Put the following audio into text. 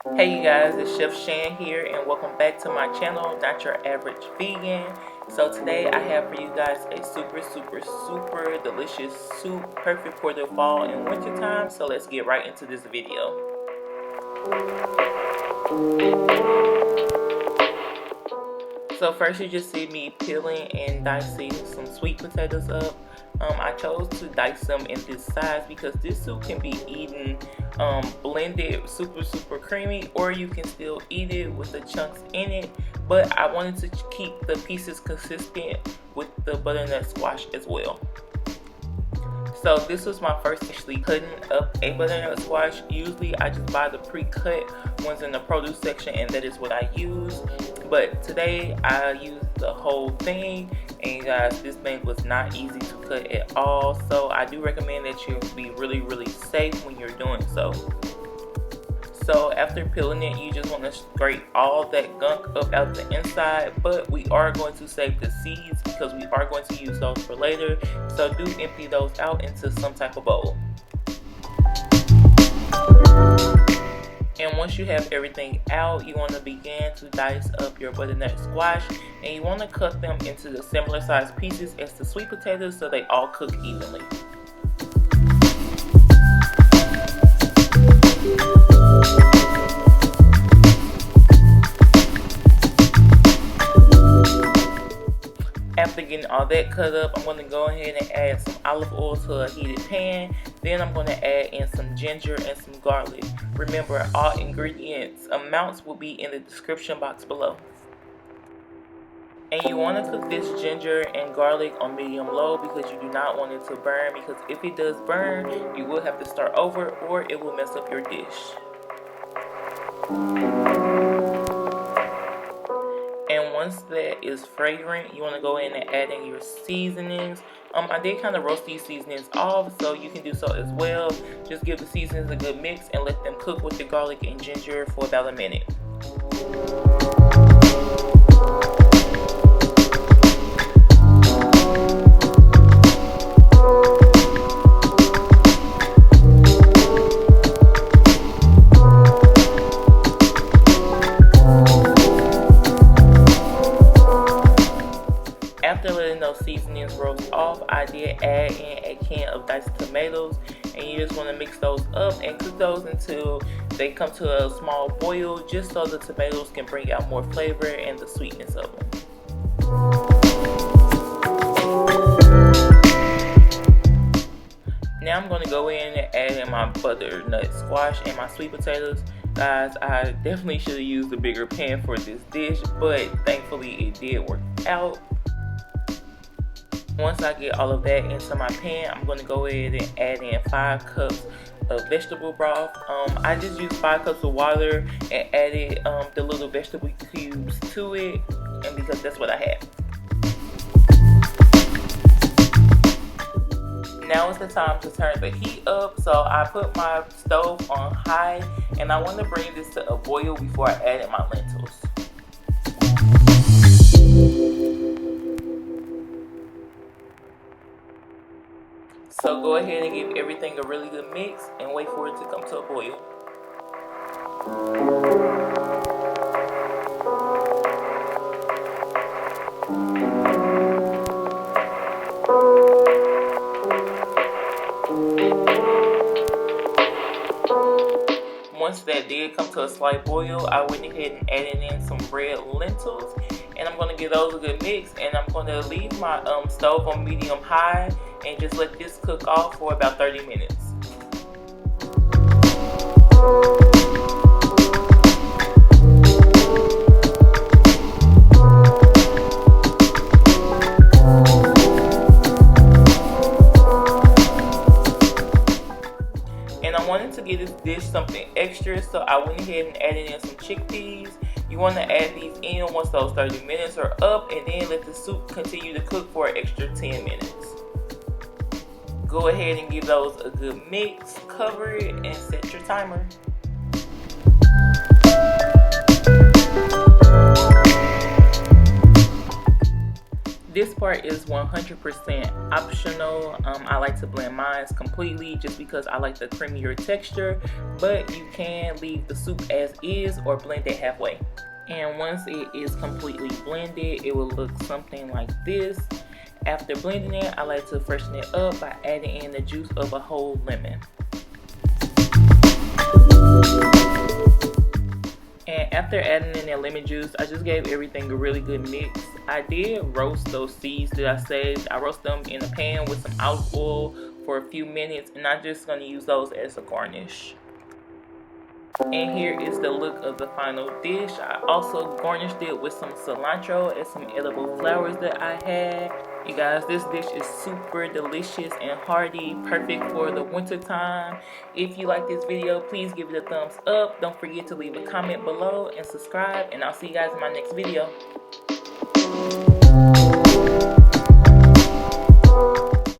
Hey you guys, it's Chef Shan here and welcome back to my channel, Not Your Average Vegan. So today I have for you guys a super delicious soup, perfect for the fall and winter time. So let's get right into this video. So first you just see me peeling and dicing some sweet potatoes up. I chose to dice them in this size because this soup can be eaten blended super creamy, or you can still eat it with the chunks in it, but I wanted to keep the pieces consistent with the butternut squash as well. So this was my first actually cutting up a butternut squash. Usually I just buy the pre-cut ones in the produce section and that is what I use, but today I used the whole thing, and guys, this thing was not easy to cut at all, so I do recommend that you be really safe when you're doing so. So after peeling it, you just want to scrape all that gunk up out the inside, but we are going to save the seeds because we are going to use those for later, so do empty those out into some type of bowl. And once you have everything out, you want to begin to dice up your butternut squash, and you want to cut them into the similar size pieces as the sweet potatoes so they all cook evenly. After getting all that cut up, I'm going to go ahead and add some olive oil to a heated pan. Then I'm going to add in some ginger and some garlic. Remember, all ingredients amounts will be in the description box below. And you want to cook this ginger and garlic on medium-low because you do not want it to burn, because if it does burn, you will have to start over or it will mess up your dish. And once that is fragrant, you want to go in and add in your seasonings. I did kind of roast these seasonings off, so you can do so as well. Just give the seasonings a good mix and let them cook with the garlic and ginger for about a minute. After letting those seasonings roast off, I did add in a can of diced tomatoes, and you just want to mix those up and cook those until they come to a small boil, just so the tomatoes can bring out more flavor and the sweetness of them. Now I'm going to go in and add in my butternut squash and my sweet potatoes. Guys, I definitely should have used a bigger pan for this dish, but thankfully it did work out. Once I get all of that into my pan, I'm going to go ahead and add in 5 cups of vegetable broth. I just used 5 cups of water and added the little vegetable cubes to it, and because that's what I had. Now is the time to turn the heat up, so I put my stove on high, and I want to bring this to a boil before I add in my lentils. So go ahead and give everything a really good mix and wait for it to come to a boil. Once that did come to a slight boil, I went ahead and added in some red lentils, and I'm going to give those a good mix, and I'm going to leave my stove on medium high and just let this cook off for about 30 minutes. And I wanted to give this dish something extra, so I went ahead and added in some chickpeas. You want to add these in once those 30 minutes are up, and then let the soup continue to cook for an extra 10 minutes. Go ahead and give those a good mix, cover it, and set your timer. This part is 100% optional. I like to blend mine completely just because I like the creamier texture, but you can leave the soup as is or blend it halfway. And once it is completely blended, it will look something like this. After blending it, I like to freshen it up by adding in the juice of a whole lemon. And after adding in that lemon juice, I just gave everything a really good mix. I did roast those seeds that I saved. I roast them in a pan with some olive oil for a few minutes, and I'm just going to use those as a garnish. And here is the look of the final dish. I also garnished it with some cilantro and some edible flowers that I had. You guys, this dish is super delicious and hearty, perfect for the winter time. If you like this video, please give it a thumbs up. Don't forget to leave a comment below and subscribe, and I'll see you guys in my next video.